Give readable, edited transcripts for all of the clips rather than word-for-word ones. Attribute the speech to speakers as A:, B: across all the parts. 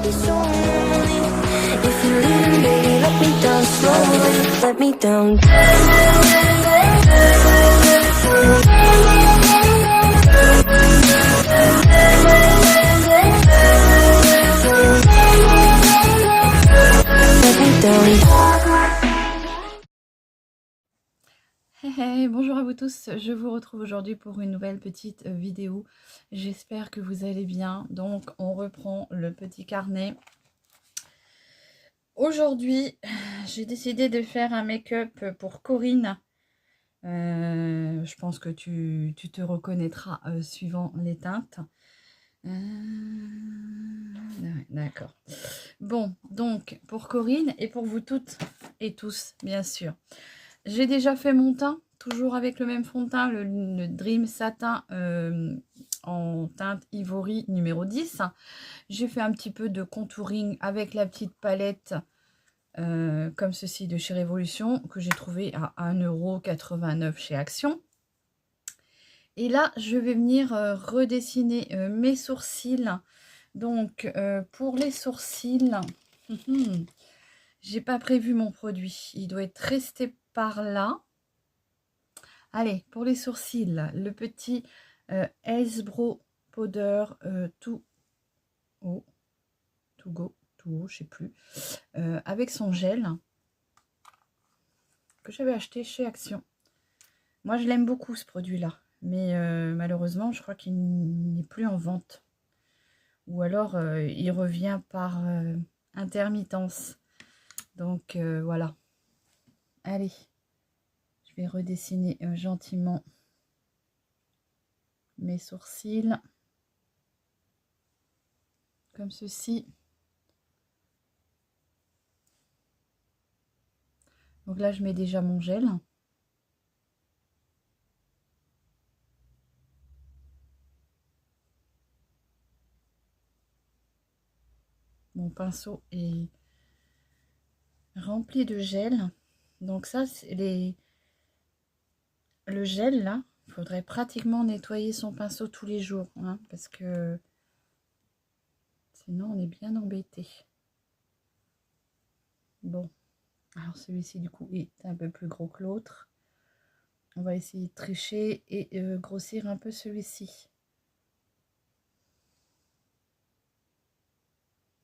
A: be so lonely. If you're leaving, baby, let me down slowly. Let me down. Let me down.
B: Hey, bonjour à vous tous, je vous retrouve aujourd'hui pour une nouvelle petite vidéo. J'espère que vous allez bien. Donc on reprend le petit carnet. Aujourd'hui, j'ai décidé de faire un make-up pour Corinne. Je pense que tu te reconnaîtras suivant les teintes. D'accord. Bon, donc pour Corinne et pour vous toutes et tous, bien sûr. J'ai déjà fait mon teint, toujours avec le même fond de teint, le Dream Satin en teinte Ivory numéro 10. J'ai fait un petit peu de contouring avec la petite palette comme ceci de chez Révolution, que j'ai trouvé à 1,89 € chez Action. Et là, je vais venir redessiner mes sourcils. Donc, pour les sourcils, j'ai pas prévu mon produit. Il doit être resté par là. Allez, pour les sourcils, le petit Ace-Brow Powder to go, je sais plus, avec son gel que j'avais acheté chez Action. Moi, je l'aime beaucoup ce produit-là, mais malheureusement, je crois qu'il n'est plus en vente. Ou alors, il revient par intermittence. Donc, voilà. Allez. Je vais redessiner gentiment mes sourcils. Comme ceci. Donc là, je mets déjà mon gel. Mon pinceau est rempli de gel. Donc ça, c'est le gel là. Il faudrait pratiquement nettoyer son pinceau tous les jours. Hein, parce que sinon, on est bien embêté. Bon. Alors celui-ci, du coup, est un peu plus gros que l'autre. On va essayer de tricher et grossir un peu celui-ci.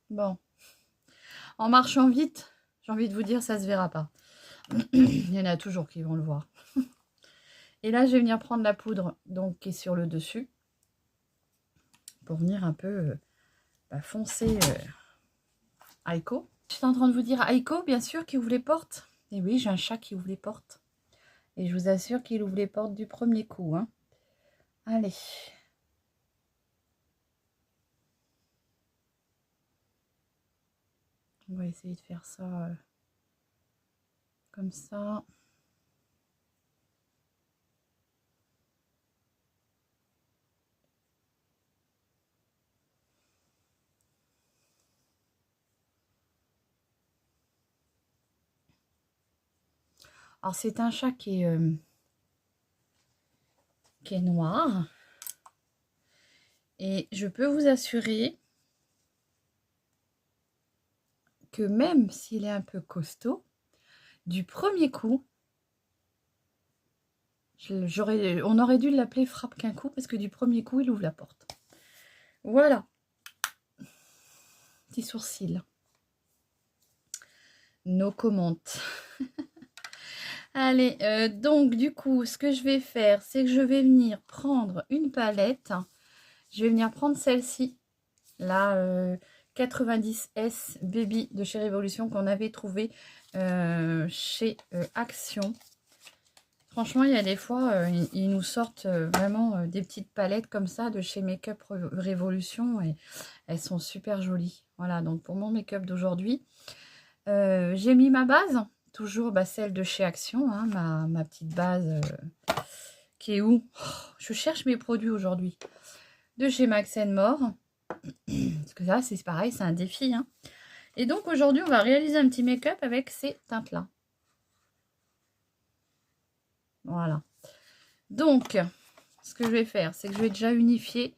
B: Bon. En marchant vite, j'ai envie de vous dire, ça se verra pas. Il y en a toujours qui vont le voir. Et là, je vais venir prendre la poudre donc, qui est sur le dessus. Pour venir un peu foncer Aiko. Je suis en train de vous dire Aiko, bien sûr, qui ouvre les portes. Et oui, j'ai un chat qui ouvre les portes. Et je vous assure qu'il ouvre les portes du premier coup. Hein. Allez. On va essayer de faire ça comme ça. Alors, c'est un chat qui est noir. Et je peux vous assurer que même s'il est un peu costaud, du premier coup, on aurait dû l'appeler frappe qu'un coup parce que du premier coup, il ouvre la porte. Voilà. Petit sourcil. No comment. Allez, donc du coup, ce que je vais faire, c'est que je vais venir prendre une palette. Je vais venir prendre celle-ci, la 90S Baby de chez Révolution qu'on avait trouvé chez Action. Franchement, il y a des fois, ils nous sortent vraiment des petites palettes comme ça de chez Make-up Révolution et elles sont super jolies. Voilà, donc pour mon make-up d'aujourd'hui, j'ai mis ma base, toujours celle de chez Action, hein, ma petite base qui est où? Je cherche mes produits aujourd'hui. De chez Max More. Parce que là, c'est pareil, c'est un défi. Hein. Et donc aujourd'hui, on va réaliser un petit make-up avec ces teintes-là. Voilà. Donc, ce que je vais faire, c'est que je vais déjà unifier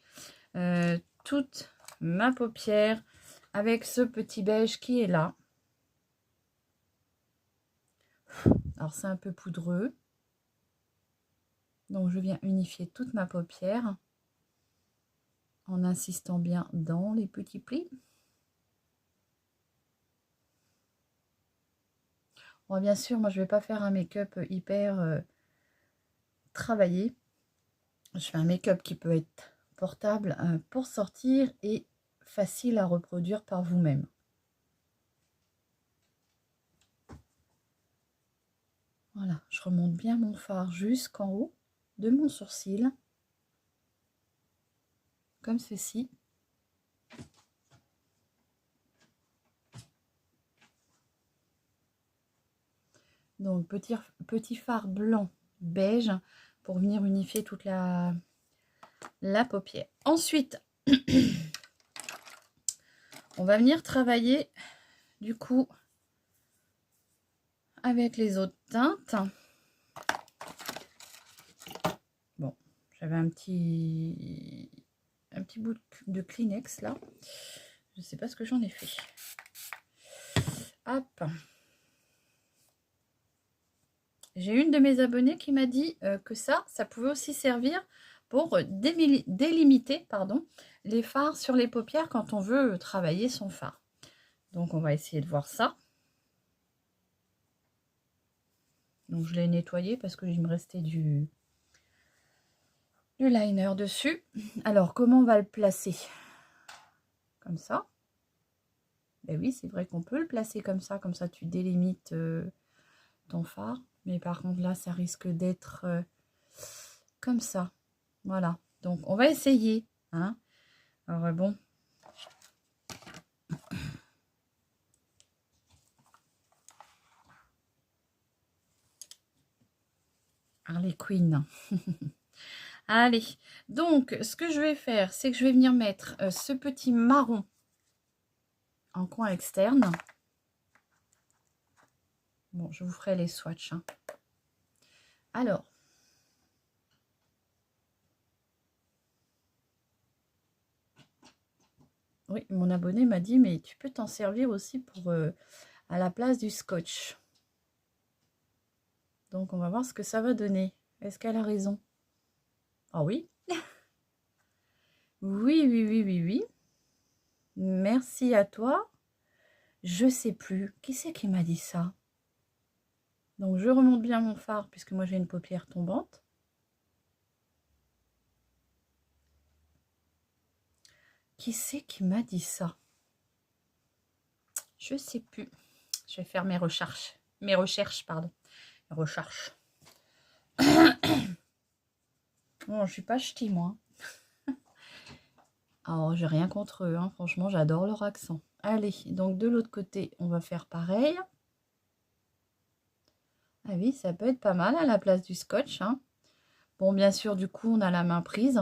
B: toute ma paupière avec ce petit beige qui est là. Alors c'est un peu poudreux. Donc je viens unifier toute ma paupière en insistant bien dans les petits plis. Bon, bien sûr, moi je vais pas faire un make-up hyper travaillé. Je fais un make-up qui peut être portable pour sortir et facile à reproduire par vous-même. Voilà, je remonte bien mon fard jusqu'en haut de mon sourcil, comme ceci. Donc petit fard blanc beige pour venir unifier toute la paupière. Ensuite, on va venir travailler du coup avec les autres teintes. Bon, j'avais un petit bout de Kleenex là. Je ne sais pas ce que j'en ai fait. Hop. J'ai une de mes abonnées qui m'a dit que ça pouvait aussi servir pour délimiter les fards sur les paupières quand on veut travailler son fard. Donc on va essayer de voir ça. Donc je l'ai nettoyé parce qu'il me restait du liner dessus. Alors comment on va le placer? Comme ça. Ben oui, c'est vrai qu'on peut le placer comme ça tu délimites ton fard. Mais par contre là, ça risque d'être comme ça. Voilà. Donc on va essayer. Hein. Alors bon. Harley Quinn. Allez, donc ce que je vais faire, c'est que je vais venir mettre ce petit marron en coin externe. Bon, je vous ferai les swatchs. Hein. Alors, oui, mon abonné m'a dit, mais tu peux t'en servir aussi pour à la place du scotch. Donc, on va voir ce que ça va donner. Est-ce qu'elle a raison? Ah oui. Oui, oui, oui, oui, oui. Merci à toi. Je sais plus. Qui c'est qui m'a dit ça? Donc, je remonte bien mon fard puisque moi, j'ai une paupière tombante. Qui c'est qui m'a dit ça? Je sais plus. Je vais faire mes recherches. Mes recherches, pardon. Mes recherches. Bon, je suis pas ch'ti, moi. Alors, j'ai rien contre eux. Hein. Franchement, j'adore leur accent. Allez, donc de l'autre côté, on va faire pareil. Ah oui, ça peut être pas mal à la place du scotch. Hein. Bon, bien sûr, du coup, on a la main prise.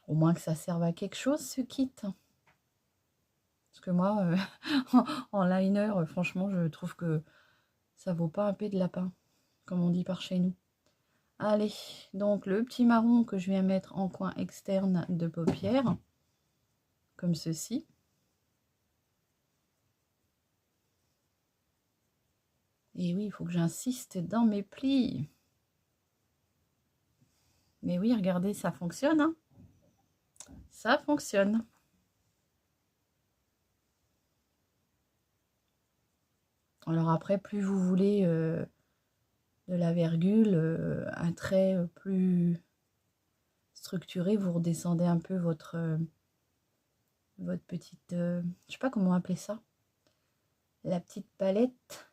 B: Au moins que ça serve à quelque chose, ce kit. Parce que moi, en liner, franchement, je trouve que ça vaut pas un peu de lapin, comme on dit par chez nous. Allez, donc le petit marron que je viens mettre en coin externe de paupière, comme ceci. Et oui, il faut que j'insiste dans mes plis. Mais oui, regardez, ça fonctionne. Hein, ça fonctionne. Alors après, plus vous voulez de la virgule, un trait plus structuré, vous redescendez un peu votre petite... je sais pas comment appeler ça. La petite palette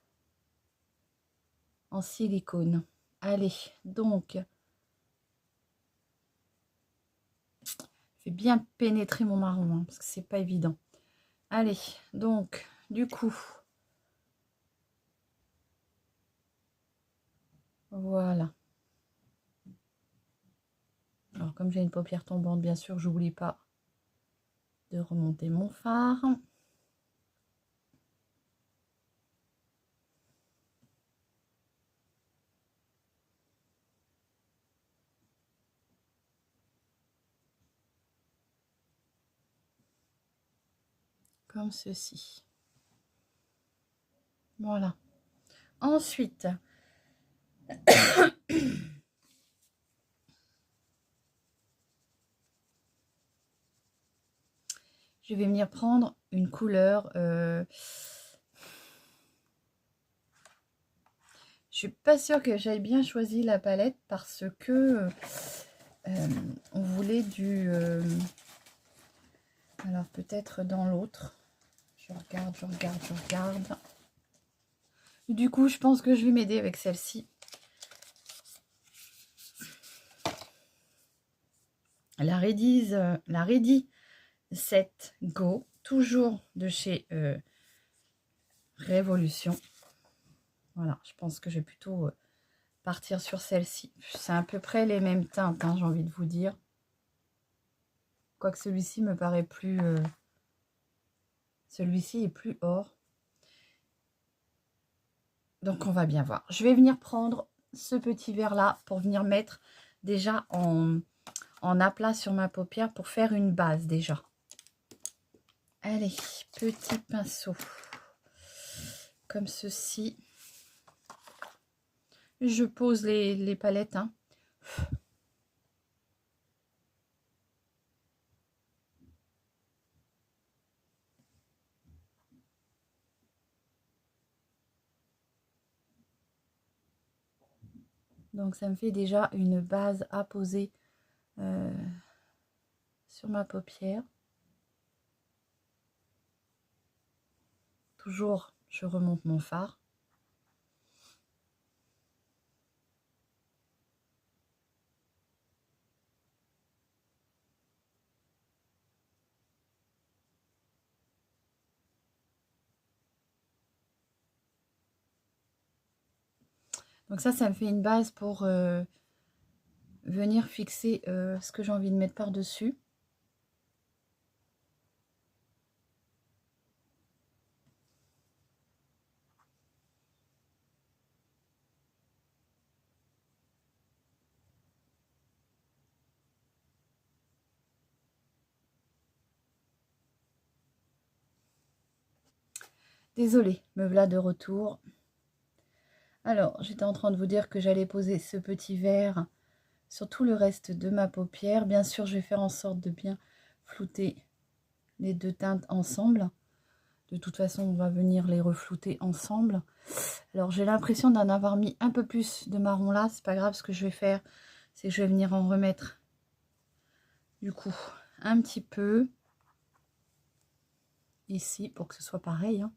B: en silicone. Allez, donc... Je vais bien pénétrer mon marron, hein, parce que c'est pas évident. Allez, donc, du coup... Voilà. Alors, comme j'ai une paupière tombante, bien sûr, j'oublie pas de remonter mon fard. comme ceci. Voilà. Ensuite, je vais venir prendre une couleur. Je suis pas sûre que j'aille bien choisi la palette parce que on voulait du. Alors peut-être dans l'autre. Je regarde, je regarde, je regarde. Du coup, je pense que je vais m'aider avec celle-ci. La Ready Set Go, toujours de chez Révolution. Voilà, je pense que je vais plutôt partir sur celle-ci. C'est à peu près les mêmes teintes, hein, j'ai envie de vous dire. Quoique celui-ci me paraît plus... celui-ci est plus or. Donc, on va bien voir. Je vais venir prendre ce petit verre-là pour venir mettre déjà en aplat sur ma paupière pour faire une base déjà. Allez, petit pinceau. Comme ceci. Je pose les palettes. Hein. Donc, ça me fait déjà une base à poser sur ma paupière. Toujours, je remonte mon fard. Donc ça me fait une base pour venir fixer ce que j'ai envie de mettre par-dessus. Désolée, me voilà de retour. Alors, j'étais en train de vous dire que j'allais poser ce petit verre sur tout le reste de ma paupière. Bien sûr, je vais faire en sorte de bien flouter les deux teintes ensemble. De toute façon, on va venir les reflouter ensemble. Alors, j'ai l'impression d'en avoir mis un peu plus de marron là. C'est pas grave, ce que je vais faire, c'est que je vais venir en remettre du coup un petit peu ici pour que ce soit pareil. Hein.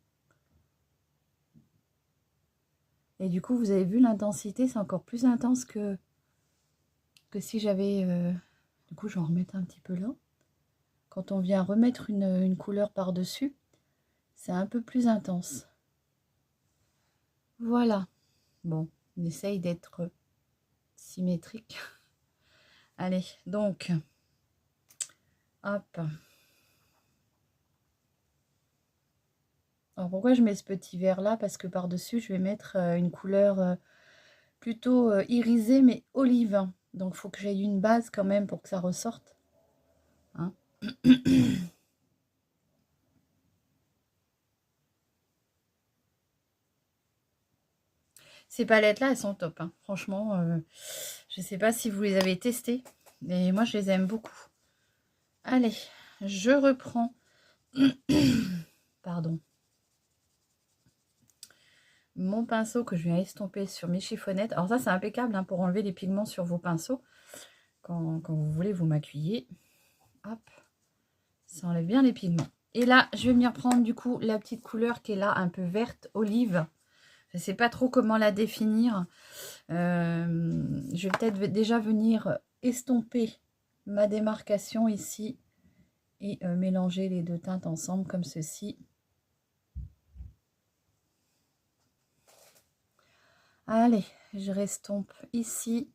B: Et du coup, vous avez vu l'intensité, c'est encore plus intense que si j'avais... Du coup, je vais en remettre un petit peu là. Quand on vient remettre une couleur par-dessus, c'est un peu plus intense. Voilà. Bon, on essaye d'être symétrique. Allez, donc, hop. Alors, pourquoi je mets ce petit vert là? Parce que par-dessus, je vais mettre une couleur plutôt irisée, mais olive. Donc, il faut que j'aie une base quand même pour que ça ressorte. Hein. Ces palettes-là, elles sont top. Hein. Franchement, je ne sais pas si vous les avez testées, mais moi, je les aime beaucoup. Allez, je reprends. Pardon. Mon pinceau que je viens estomper sur mes chiffonnettes. Alors ça, c'est impeccable hein, pour enlever les pigments sur vos pinceaux. Quand vous voulez vous maquiller. Hop. Ça enlève bien les pigments. Et là, je vais venir prendre du coup la petite couleur qui est là, un peu verte, olive. Je ne sais pas trop comment la définir. Je vais peut-être déjà venir estomper ma démarcation ici. Et mélanger les deux teintes ensemble comme ceci. Allez, je restompe ici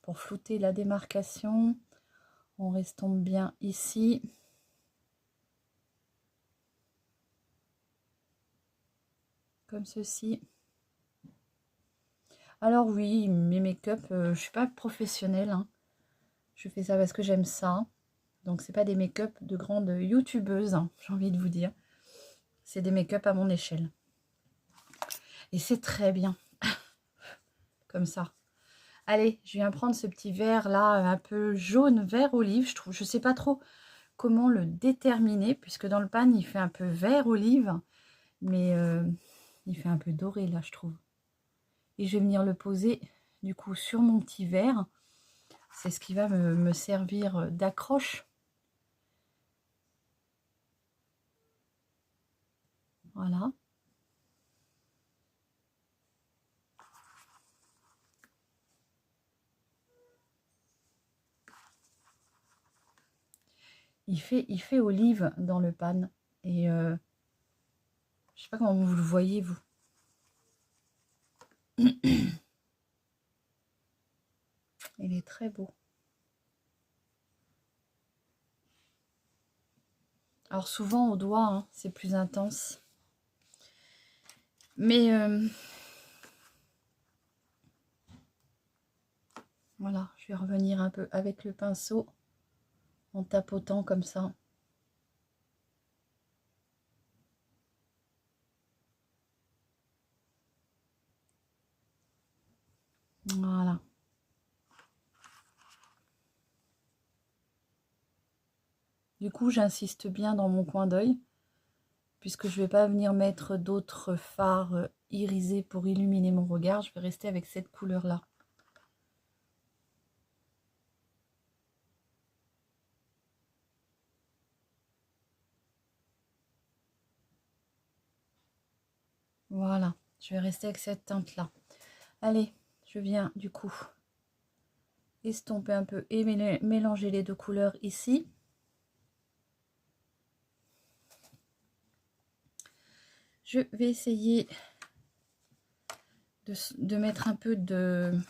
B: pour flouter la démarcation. On restompe bien ici. Comme ceci. Alors oui, mes make-up, je ne suis pas professionnelle. Hein. Je fais ça parce que j'aime ça. Donc c'est pas des make-up de grandes youtubeuses, hein, j'ai envie de vous dire. C'est des make-up à mon échelle. Et c'est très bien. Comme ça. Allez, je viens prendre ce petit verre là, un peu jaune, vert olive. Je sais pas trop comment le déterminer, puisque dans le pan, il fait un peu vert olive. Mais il fait un peu doré là, je trouve. Et je vais venir le poser du coup sur mon petit verre. C'est ce qui va me servir d'accroche. Voilà. Il fait olive dans le pan. Et je sais pas comment vous le voyez, vous. Il est très beau. Alors souvent au doigt, hein, c'est plus intense. Mais voilà, je vais revenir un peu avec le pinceau en tapotant comme ça. Voilà. Du coup, j'insiste bien dans mon coin d'œil, puisque je ne vais pas venir mettre d'autres fards irisés pour illuminer mon regard. Je vais rester avec cette couleur-là. Voilà, je vais rester avec cette teinte-là. Allez, je viens du coup estomper un peu et mélanger les deux couleurs ici. Je vais essayer de mettre un peu de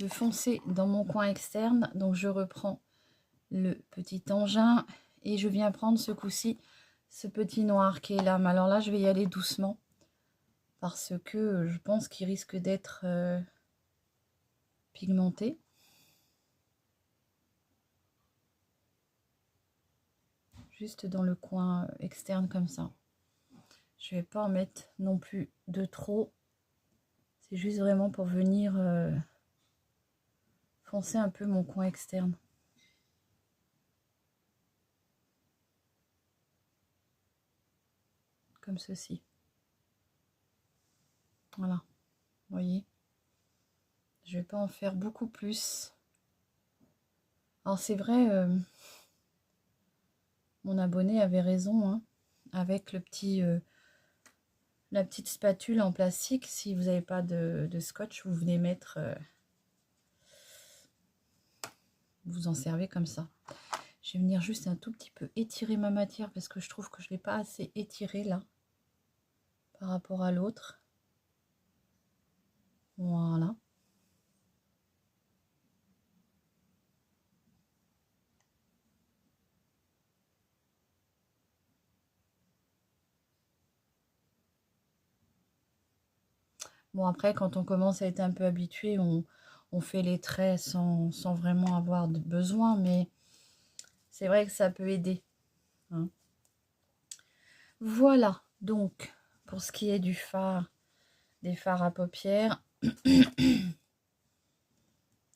B: foncé dans mon coin externe. Donc je reprends le petit engin et je viens prendre ce coup-ci ce petit noir qui est là. Mais alors là, je vais y aller doucement parce que je pense qu'il risque d'être pigmenté. Juste dans le coin externe comme ça. Je vais pas en mettre non plus de trop. C'est juste vraiment pour venir foncer un peu mon coin externe. Comme ceci. Voilà. Vous voyez? Je vais pas en faire beaucoup plus. Alors c'est vrai, mon abonné avait raison, hein, avec le petit, la petite spatule en plastique. Si vous n'avez pas de scotch, vous venez mettre, vous en servez comme ça. Je vais venir juste un tout petit peu étirer ma matière parce que je trouve que je ne l'ai pas assez étirée là par rapport à l'autre. Voilà. Bon, après, quand on commence à être un peu habitué, on fait les traits sans vraiment avoir de besoin, mais c'est vrai que ça peut aider. Hein. Voilà, donc, pour ce qui est du fard, des fards à paupières.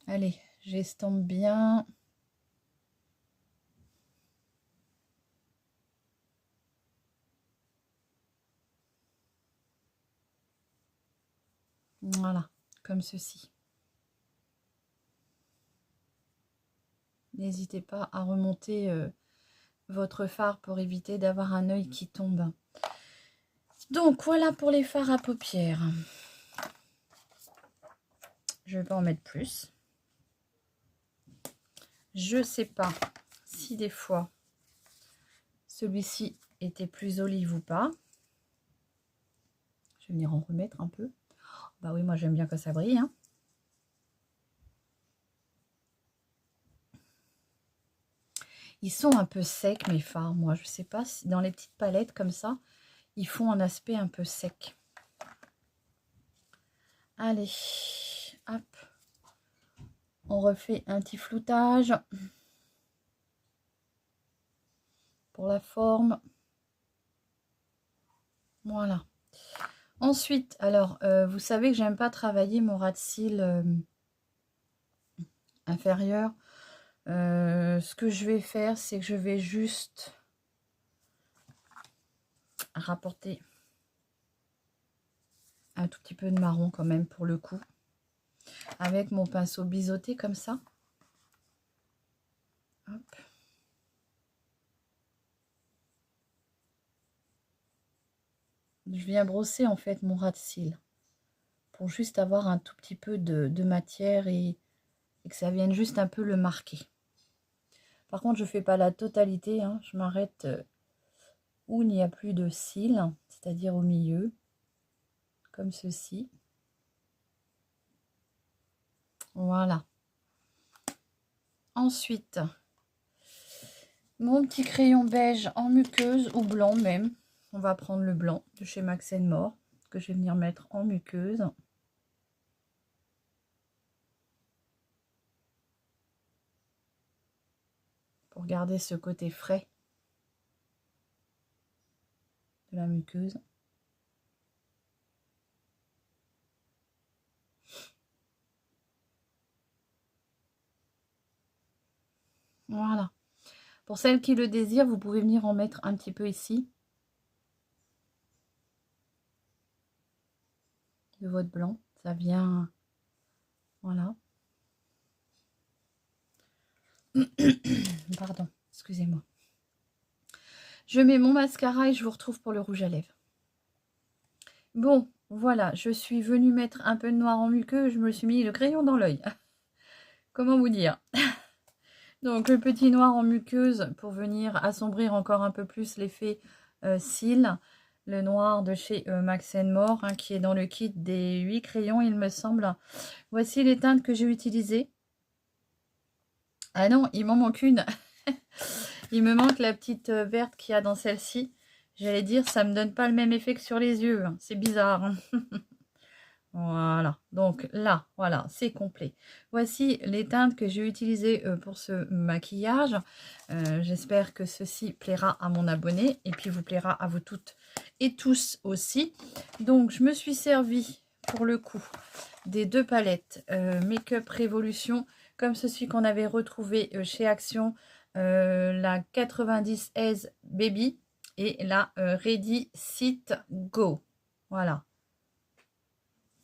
B: Allez, j'estompe bien. Voilà, comme ceci. N'hésitez pas à remonter votre fard pour éviter d'avoir un œil qui tombe. Donc, voilà pour les fards à paupières. Je vais pas en mettre plus. Je sais pas si des fois celui-ci était plus olive ou pas. Je vais venir en remettre un peu. Bah oui, moi j'aime bien que ça brille. Hein. Ils sont un peu secs mes fards, moi. Je sais pas si dans les petites palettes comme ça, ils font un aspect un peu sec. Allez, hop. On refait un petit floutage. pour la forme. Voilà. Ensuite, alors, vous savez que j'aime pas travailler mon ras de cils inférieur. Ce que je vais faire, c'est que je vais juste rapporter un tout petit peu de marron quand même pour le coup. Avec mon pinceau biseauté comme ça. Hop. Je viens brosser en fait mon ras de cils pour juste avoir un tout petit peu de matière et que ça vienne juste un peu le marquer. Par contre, je fais pas la totalité, hein. Je m'arrête où il n'y a plus de cils, c'est-à-dire au milieu, comme ceci. Voilà. Ensuite, mon petit crayon beige en muqueuse ou blanc même. On va prendre le blanc de chez Max More que je vais venir mettre en muqueuse. Pour garder ce côté frais de la muqueuse. Voilà. Pour celles qui le désirent, vous pouvez venir en mettre un petit peu ici. De votre blanc. Ça vient... Voilà. Pardon, excusez-moi. Je mets mon mascara et je vous retrouve pour le rouge à lèvres. Bon, voilà, je suis venue mettre un peu de noir en muqueux. Je me suis mis le crayon dans l'œil. Comment vous dire? Donc, le petit noir en muqueuse pour venir assombrir encore un peu plus l'effet cils. Le noir de chez Max More, hein, qui est dans le kit des 8 crayons, il me semble. Voici les teintes que j'ai utilisées. Ah non, il m'en manque une. Il me manque la petite verte qu'il y a dans celle-ci. J'allais dire, ça me donne pas le même effet que sur les yeux. C'est bizarre. Hein. Voilà. Donc là, voilà, c'est complet. Voici les teintes que j'ai utilisées pour ce maquillage. J'espère que ceci plaira à mon abonné et puis vous plaira à vous toutes et tous aussi. Donc, je me suis servi pour le coup des deux palettes Make-up Révolution comme ceci qu'on avait retrouvé chez Action. La 90 S Baby et la Ready Sit Go. Voilà.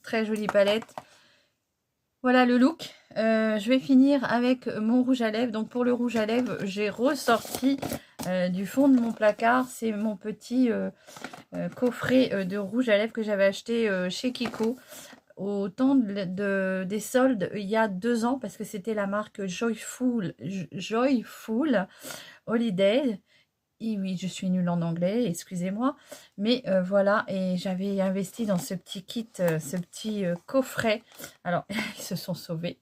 B: Très jolie palette. Voilà le look. Je vais finir avec mon rouge à lèvres. Donc pour le rouge à lèvres, j'ai ressorti du fond de mon placard. C'est mon petit coffret de rouge à lèvres que j'avais acheté chez Kiko au temps des soldes il y a 2 ans parce que c'était la marque Joyful Holiday. Et oui, je suis nulle en anglais, excusez-moi. Mais voilà, et j'avais investi dans ce petit kit, ce petit coffret. Alors, ils se sont sauvés.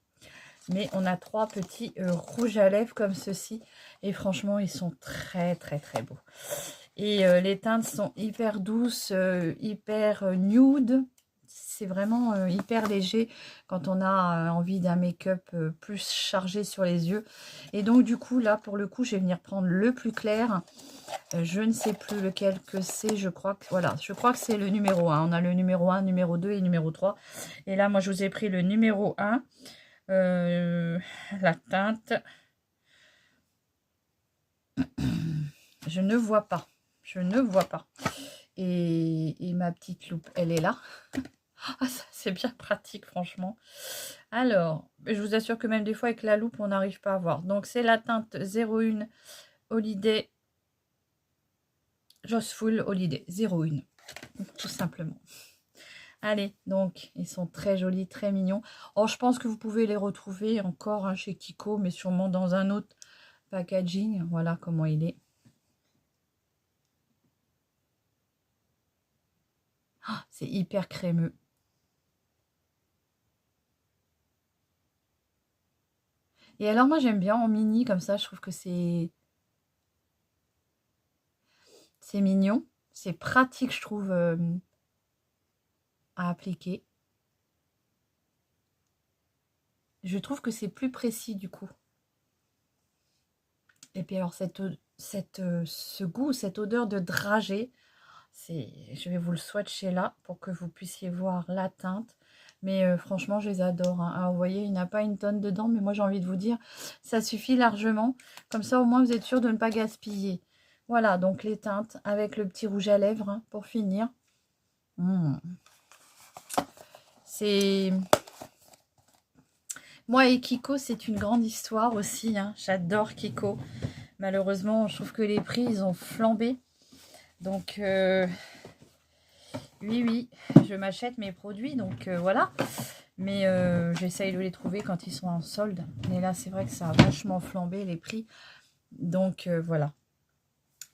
B: Mais on a 3 petits rouges à lèvres comme ceci. Et franchement, ils sont très, très, très beaux. Et les teintes sont hyper douces, hyper nude. C'est vraiment hyper léger quand on a envie d'un make-up plus chargé sur les yeux. Et donc du coup là pour le coup je vais venir prendre le plus clair. Je ne sais plus lequel que c'est. Je crois que voilà, je crois que c'est le numéro 1. On a le numéro 1, numéro 2 et numéro 3. Et là moi je vous ai pris le numéro 1. La teinte. Je ne vois pas. Je ne vois pas. Et ma petite loupe, elle est là. Ah, ça c'est bien pratique franchement. Alors, je vous assure que même des fois avec la loupe, on n'arrive pas à voir. Donc c'est la teinte 01 Holiday Joyful Holiday 01. Tout simplement. Allez, donc ils sont très jolis, très mignons. Oh, je pense que vous pouvez les retrouver encore hein, chez Kiko, mais sûrement dans un autre packaging. Voilà comment il est. Oh, c'est hyper crémeux. Et alors moi j'aime bien en mini comme ça, je trouve que c'est mignon, c'est pratique je trouve à appliquer. Je trouve que c'est plus précis du coup. Et puis alors ce goût, cette odeur de dragée, je vais vous le swatcher là pour que vous puissiez voir la teinte. Mais franchement, je les adore. Hein. Alors, vous voyez, il n'y a pas une tonne dedans, mais moi j'ai envie de vous dire, ça suffit largement. Comme ça, au moins, vous êtes sûr de ne pas gaspiller. Voilà, donc les teintes avec le petit rouge à lèvres hein, pour finir. C'est... Moi et Kiko, c'est une grande histoire aussi. Hein. J'adore Kiko. Malheureusement, je trouve que les prix, ils ont flambé. Donc, oui, je m'achète mes produits. Donc, voilà. Mais j'essaye de les trouver quand ils sont en solde. Mais là, c'est vrai que ça a vachement flambé les prix. Donc, voilà.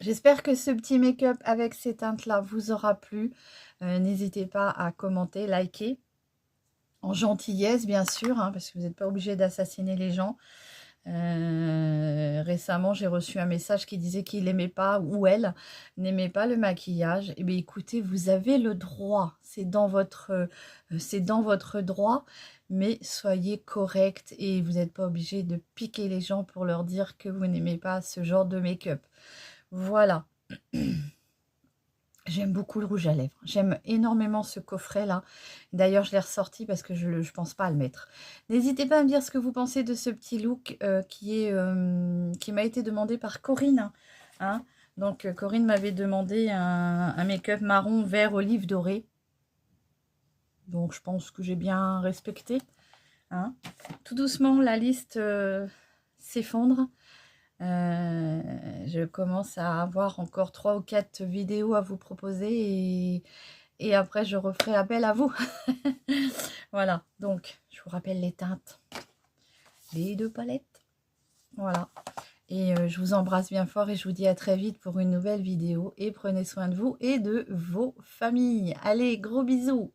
B: J'espère que ce petit make-up avec ces teintes-là vous aura plu. N'hésitez pas à commenter, liker. En gentillesse, bien sûr, hein, parce que vous n'êtes pas obligé d'assassiner les gens. Récemment, j'ai reçu un message qui disait qu'il n'aimait pas, ou elle n'aimait pas le maquillage. Eh bien, écoutez, vous avez le droit. C'est dans votre droit, mais soyez correct et vous n'êtes pas obligé de piquer les gens pour leur dire que vous n'aimez pas ce genre de make-up. Voilà. J'aime beaucoup le rouge à lèvres. J'aime énormément ce coffret-là. D'ailleurs, je l'ai ressorti parce que je ne pense pas à le mettre. N'hésitez pas à me dire ce que vous pensez de ce petit look qui m'a été demandé par Corinne. Hein. Donc, Corinne m'avait demandé un make-up marron, vert, olive, doré. Donc, je pense que j'ai bien respecté. Hein. Tout doucement, la liste s'effondre. Je commence à avoir encore 3 ou 4 vidéos à vous proposer et après je referai appel à vous. Voilà, donc je vous rappelle les teintes, les 2 palettes, voilà, et je vous embrasse bien fort et je vous dis à très vite pour une nouvelle vidéo et prenez soin de vous et de vos familles. Allez, gros bisous.